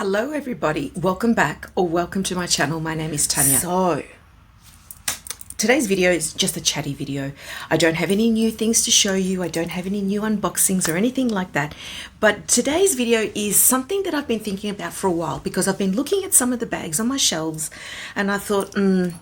Hello everybody, welcome back or welcome to my channel. My name is Tanya. So today's video is just a chatty video. I don't have any new things to show you. I don't have any new unboxings or anything like that. But today's video is something that I've been thinking about for a while because I've been looking at some of the bags on my shelves and I thought,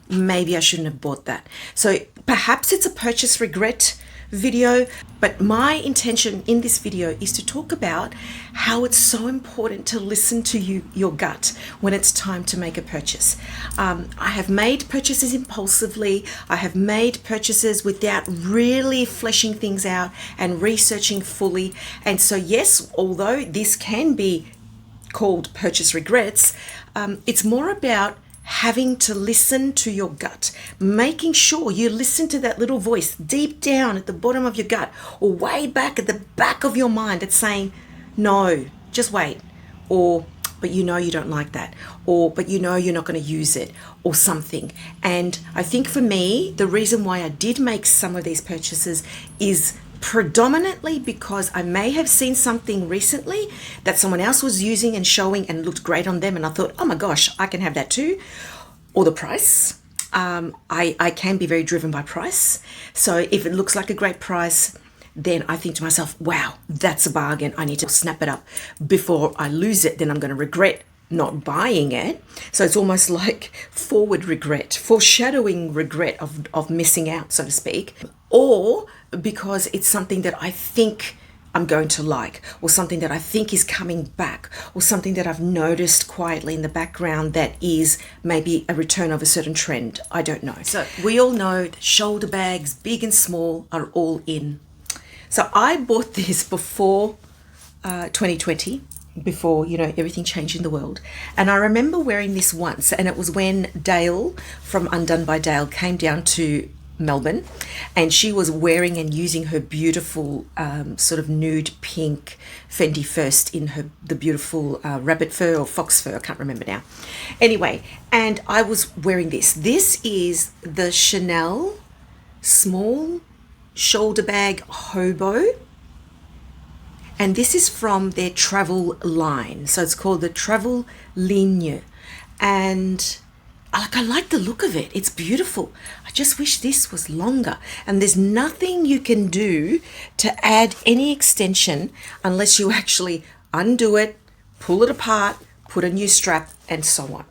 maybe I shouldn't have bought that. So perhaps it's a purchase regret video, but my intention in this video is to talk about how it's so important to listen to your gut when it's time to make a purchase. I have made purchases impulsively. I have made purchases without really fleshing things out and researching fully. And so yes, although this can be called purchase regrets, it's more about having to listen to your gut, making sure you listen to that little voice deep down at the bottom of your gut or way back at the back of your mind that's saying, no, just wait, or but you know you don't like that, or but you know you're not going to use it, or something. And I think for me, the reason why I did make some of these purchases is predominantly because I may have seen something recently that someone else was using and showing and looked great on them, and I thought, oh my gosh, I can have that too. Or the price. I can be very driven by price. So if it looks like a great price, then I think to myself, wow, that's a bargain. I need to snap it up before I lose it. Then I'm going to regret not buying it. So it's almost like forward regret, foreshadowing regret of missing out, so to speak. Or because it's something that I think I'm going to like, or something that I think is coming back, or something that I've noticed quietly in the background that is maybe a return of a certain trend. I don't know. So we all know that shoulder bags, big and small, are all in. So I bought this before 2020, before, you know, everything changed in the world. And I remember wearing this once, and it was when Dale from Undone by Dale came down to Melbourne, and she was wearing and using her beautiful sort of nude pink Fendi First in the beautiful rabbit fur or fox fur, I can't remember now. Anyway, and I was wearing this. This is the Chanel small shoulder bag hobo, and this is from their travel line. So it's called the Travel Ligne, and I like the look of it. It's beautiful. I just wish this was longer. And there's nothing you can do to add any extension unless you actually undo it, pull it apart, put a new strap, and so on.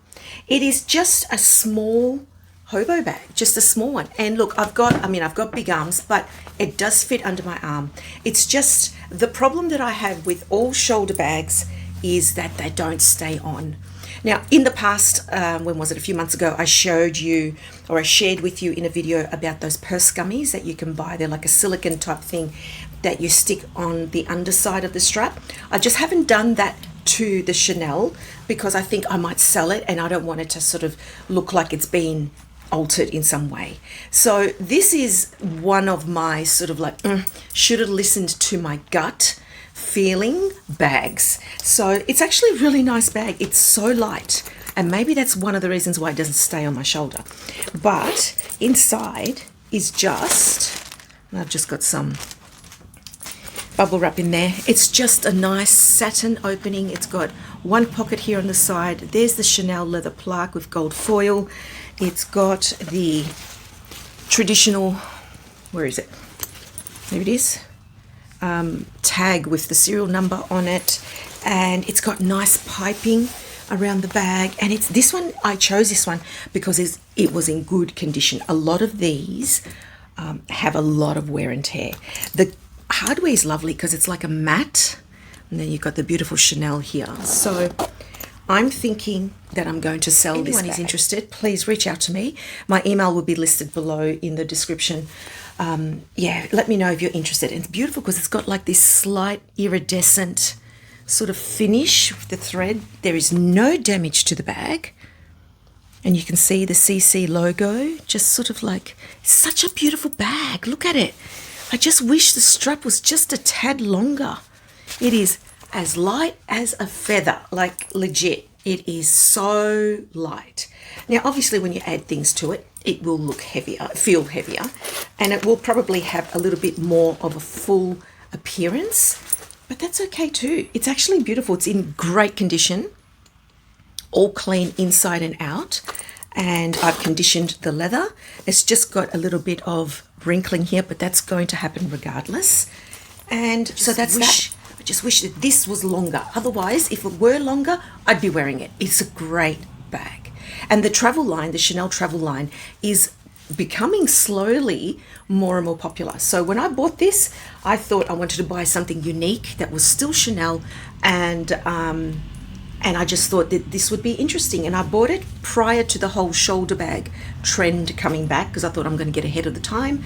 It is just a small hobo bag, just a small one. And look, I've got big arms, but it does fit under my arm. It's just the problem that I have with all shoulder bags is that they don't stay on. Now, in the past, when was it, a few months ago, I showed you, or I shared with you in a video about those purse gummies that you can buy. They're like a silicone type thing that you stick on the underside of the strap. I just haven't done that to the Chanel because I think I might sell it and I don't want it to sort of look like it's been altered in some way. So this is one of my sort of like, should have listened to my gut feeling bags. So it's actually a really nice bag. It's so light, and maybe that's one of the reasons why it doesn't stay on my shoulder. But inside is just, and I've just got some bubble wrap in there. It's just a nice satin opening. It's got one pocket here on the side. There's the Chanel leather plaque with gold foil. It's got the traditional, where is it? There it is. Tag with the serial number on it, and it's got nice piping around the bag. And it's this one, I chose this one because it was in good condition. A lot of these have a lot of wear and tear. The hardware is lovely because it's like a matte, and then you've got the beautiful Chanel here. So I'm thinking that I'm going to sell this bag. Anyone is interested, please reach out to me. My email will be listed below in the description. Yeah, let me know if you're interested. And it's beautiful because it's got like this slight iridescent sort of finish with the thread. There is no damage to the bag. And you can see the CC logo, just sort of like, such a beautiful bag. Look at it. I just wish the strap was just a tad longer. It is as light as a feather, like legit. It is so light. Now, obviously, when you add things to it, it will look heavier, feel heavier, and it will probably have a little bit more of a full appearance, but that's okay too. It's actually beautiful. It's in great condition. all clean inside and out, and I've conditioned the leather. It's just got a little bit of wrinkling here, but that's going to happen regardless. And so that's that. I just wish that this was longer. Otherwise, if it were longer, I'd be wearing it. It's a great bag. And the travel line, the Chanel travel line, is becoming slowly more and more popular. So when I bought this, I thought I wanted to buy something unique that was still Chanel, and I just thought that this would be interesting. And I bought it prior to the whole shoulder bag trend coming back, because I thought I'm going to get ahead of the time.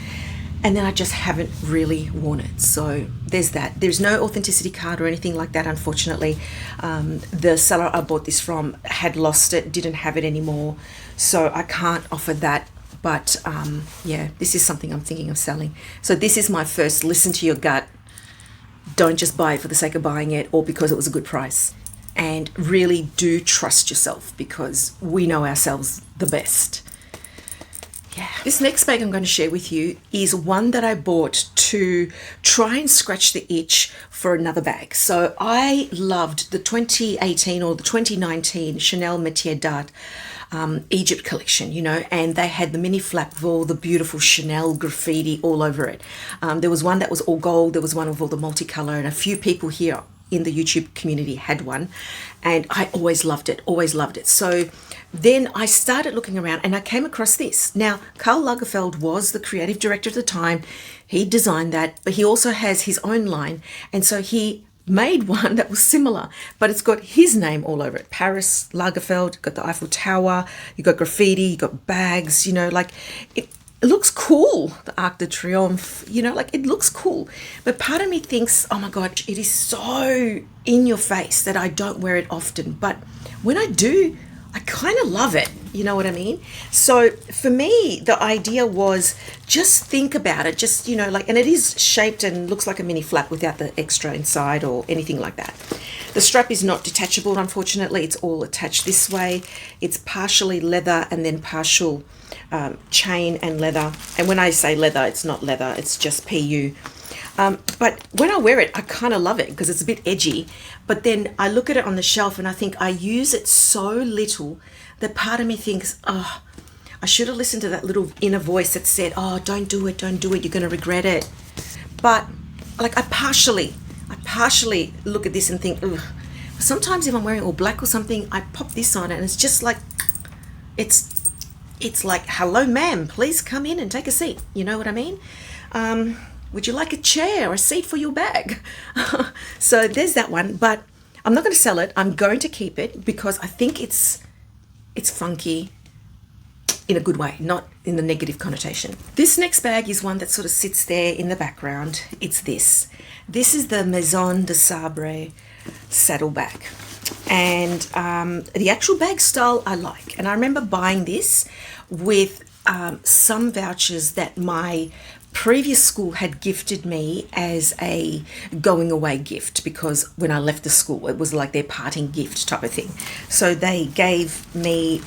And then I just haven't really worn it. So there's that. There's no authenticity card or anything like that, unfortunately. The seller I bought this from had lost it, didn't have it anymore. So I can't offer that. But yeah, this is something I'm thinking of selling. So this is my first listen to your gut. Don't just buy it for the sake of buying it or because it was a good price. And really do trust yourself, because we know ourselves the best. Yeah. This next bag I'm going to share with you is one that I bought to try and scratch the itch for another bag. So I loved the 2018 or the 2019 Chanel Métier d'Art Egypt collection, you know, and they had the mini flap with all the beautiful Chanel graffiti all over it. There was one that was all gold, there was one with all the multicolor, and a few people here in the YouTube community had one, and I always loved it. So then I started looking around and I came across this. Now, Karl Lagerfeld was the creative director at the time. He designed that, but he also has his own line, and so he made one that was similar, but it's got his name all over it. Paris Lagerfeld, got the Eiffel Tower, you got graffiti, you got bags, you know, like it looks cool. The Arc de Triomphe, you know, like it looks cool. But part of me thinks, oh my God, it is so in your face that I don't wear it often. But when I do, I kind of love it. You know what I mean? So for me, the idea was just think about it, just, you know, like, and it is shaped and looks like a mini flap without the extra inside or anything like that. The strap is not detachable, unfortunately. It's all attached this way. It's partially leather and then partial chain and leather. And when I say leather, it's not leather, it's just PU. But when I wear it, I kind of love it because it's a bit edgy. But then I look at it on the shelf and I think I use it so little that part of me thinks, oh, I should have listened to that little inner voice that said, oh, don't do it, you're going to regret it. But like I partially look at this and think, ugh. Sometimes if I'm wearing all black or something, I pop this on and it's just like, it's like, hello, ma'am, please come in and take a seat. You know what I mean? Would you like a chair or a seat for your bag? So there's that one, but I'm not going to sell it. I'm going to keep it because I think it's funky in a good way, not in the negative connotation. This next bag is one that sort of sits there in the background. It's this. This is the Maison Sabra saddle bag. And the actual bag style I like. And I remember buying this with some vouchers that my previous school had gifted me as a going away gift, because when I left the school it was like their parting gift type of thing. So they gave me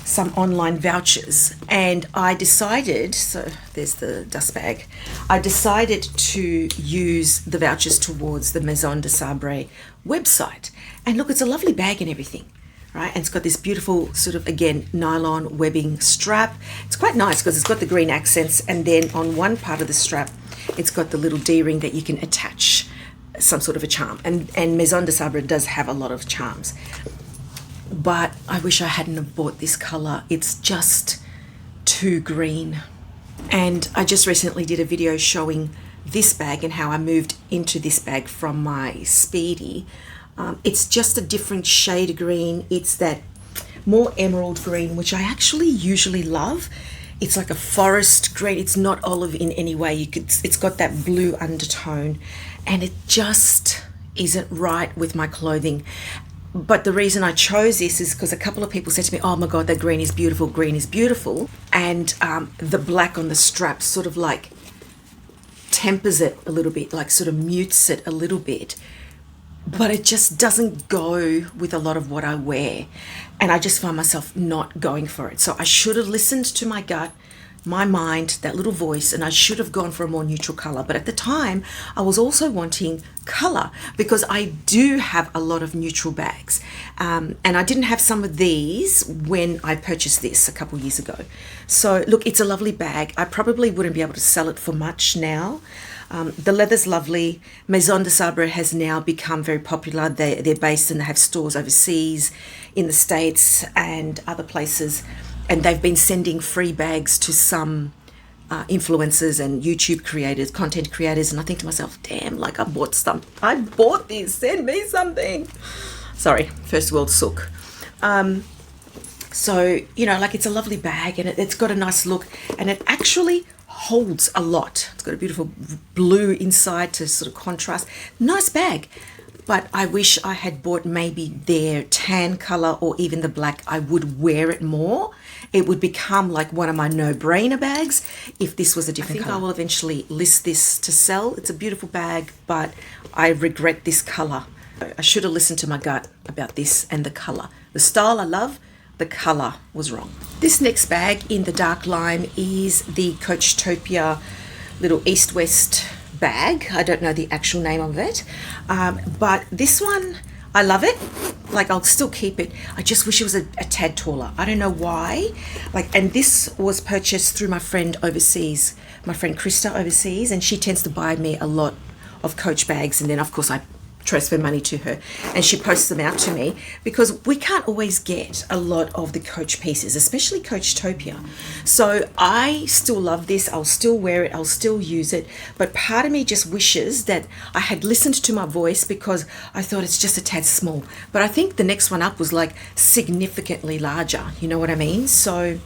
some online vouchers, and I decided, so there's the dust bag, I decided to use the vouchers towards the Maison Sabra website. And look, it's a lovely bag and everything, right? And it's got this beautiful sort of, again, nylon webbing strap. It's quite nice because it's got the green accents, and then on one part of the strap it's got the little D-ring that you can attach some sort of a charm, and Maison Sabra does have a lot of charms. But I wish I hadn't have bought this color. It's just too green. And I just recently did a video showing this bag and how I moved into this bag from my Speedy. It's just a different shade of green. It's that more emerald green, which I actually usually love. It's like a forest green. It's not olive in any way. It's got that blue undertone, and it just isn't right with my clothing. But the reason I chose this is because a couple of people said to me, oh my God, that green is beautiful, green is beautiful. And the black on the strap sort of like tempers it a little bit, like sort of mutes it a little bit. But it just doesn't go with a lot of what I wear. And I just find myself not going for it. So I should have listened to my gut, my mind, that little voice, and I should have gone for a more neutral color. But at the time, I was also wanting color because I do have a lot of neutral bags. And I didn't have some of these when I purchased this a couple years ago. So look, it's a lovely bag. I probably wouldn't be able to sell it for much now. The leather's lovely. Maison Sabra has now become very popular. They're based and they have stores overseas, in the States and other places. And they've been sending free bags to some influencers and YouTube creators, content creators. And I think to myself, damn, like I bought this, send me something. Sorry, first world sook. So, you know, like it's a lovely bag and it's got a nice look and it actually holds a lot. It's got a beautiful blue inside to sort of contrast. Nice bag. But I wish I had bought maybe their tan color or even the black. I would wear it more. It would become like one of my no-brainer bags if this was a different color. I will eventually list this to sell. It's a beautiful bag, but I regret this color. I should have listened to my gut about this and the color. The style I love, the color was wrong. This next bag in the dark lime is the Coachtopia little east-west bag. I don't know the actual name of it, but this one, I love it. Like I'll still keep it. I just wish it was a tad taller. I don't know why. Like, and this was purchased through my friend overseas, my friend Krista overseas, and she tends to buy me a lot of Coach bags, and then of course I transfer money to her and she posts them out to me because we can't always get a lot of the Coach pieces, especially Coachtopia. So I still love this. I'll still wear it. I'll still use it. But part of me just wishes that I had listened to my voice because I thought it's just a tad small. But I think the next one up was like significantly larger. You know what I mean? So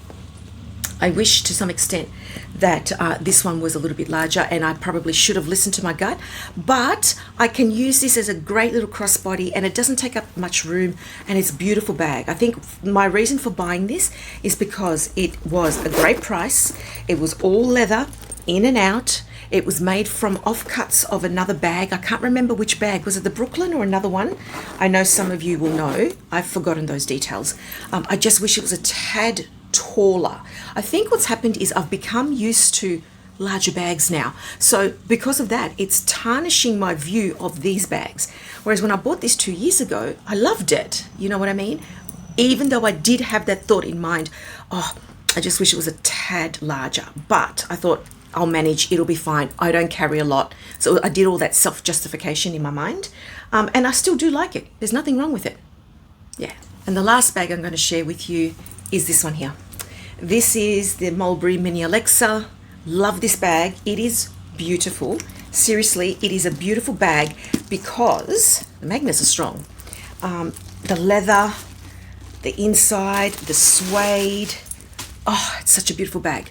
I wish to some extent that this one was a little bit larger and I probably should have listened to my gut, but I can use this as a great little crossbody and it doesn't take up much room and it's a beautiful bag. I think my reason for buying this is because it was a great price. It was all leather, in and out. It was made from offcuts of another bag. I can't remember which bag. Was it the Brooklyn or another one? I know some of you will know. I've forgotten those details. I just wish it was a tad taller. I think what's happened is I've become used to larger bags now. So because of that, it's tarnishing my view of these bags. Whereas when I bought this 2 years ago, I loved it. You know what I mean? Even though I did have that thought in mind, oh, I just wish it was a tad larger. But I thought, I'll manage, it'll be fine. I don't carry a lot. So I did all that self-justification in my mind. And I still do like it. There's nothing wrong with it. Yeah. And the last bag I'm going to share with you is this one here. This is the Mulberry Mini Alexa. Love this bag. It is beautiful. Seriously, it is a beautiful bag because the magnets are strong. The leather, the inside, the suede. Oh, it's such a beautiful bag.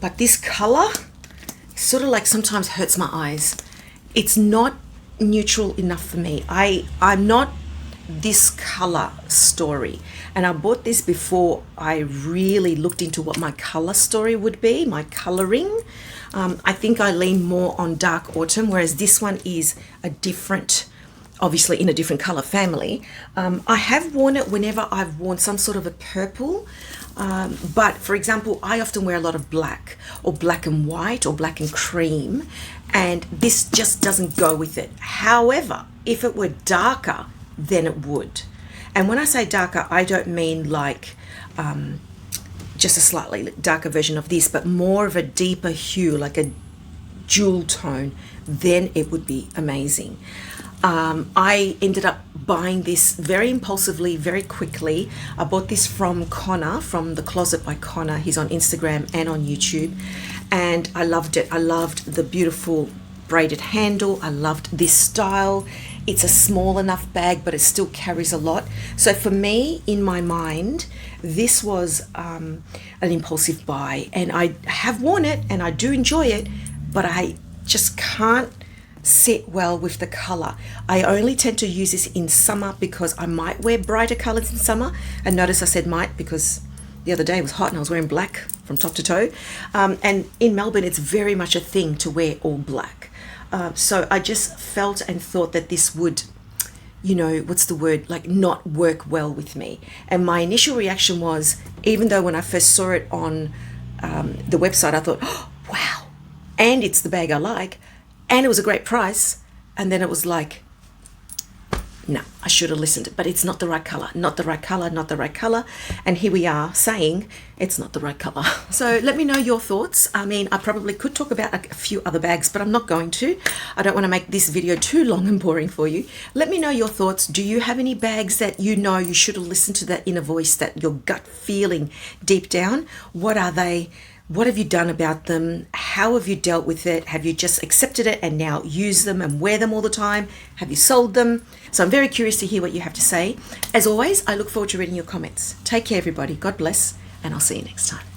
But this color sort of like sometimes hurts my eyes. It's not neutral enough for me. I'm not this color story, and I bought this before I really looked into what my color story would be, my coloring. I think I lean more on dark autumn, whereas this one is a different, obviously in a different color family. I have worn it whenever I've worn some sort of a purple, but for example, I often wear a lot of black or black and white or black and cream, and this just doesn't go with it. However, if it were darker, then it would. And when I say darker, I don't mean like just a slightly darker version of this, but more of a deeper hue, like a jewel tone, then it would be amazing. I ended up buying this very impulsively, very quickly. I bought this from Connor, from The Closet by Connor. He's on Instagram and on YouTube. And I loved it. I loved the beautiful braided handle. I loved this style. It's a small enough bag, but it still carries a lot. So for me, in my mind, this was an impulsive buy. And I have worn it and I do enjoy it, but I just can't sit well with the color. I only tend to use this in summer because I might wear brighter colors in summer. And notice I said might because the other day it was hot and I was wearing black from top to toe. And in Melbourne, it's very much a thing to wear all black. So I just felt and thought that this would, you know, what's the word, like not work well with me. And my initial reaction was, even though when I first saw it on the website, I thought, oh, wow, and it's the bag I like, and it was a great price. And then it was like, no, I should have listened, but it's not the right color, not the right color, not the right color. And here we are saying it's not the right color. So let me know your thoughts. I mean, I probably could talk about a few other bags, but I'm not going to. I don't want to make this video too long and boring for you. Let me know your thoughts. Do you have any bags that you know you should have listened to that inner voice, that your gut feeling deep down? What are they? What have you done about them? How have you dealt with it? Have you just accepted it and now use them and wear them all the time? Have you sold them? So I'm very curious to hear what you have to say. As always, I look forward to reading your comments. Take care, everybody. God bless, and I'll see you next time.